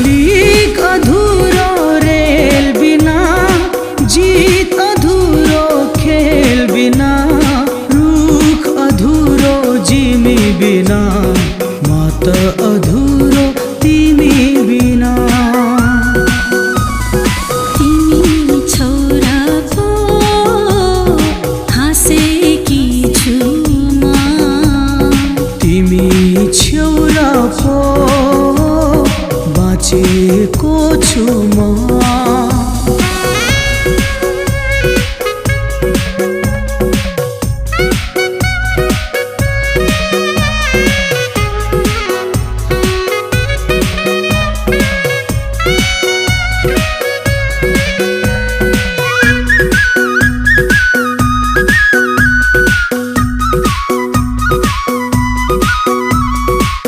Leak अधूरो rail बिना, जीत अधूरो खेल बिना, रूख अधूरो जिमी बिना, मात अधूरो तिमी बिना। तिमी छोरा पो हाँसेकी छु म, तिमी छेउरा पो बाँचेको छु म।